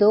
2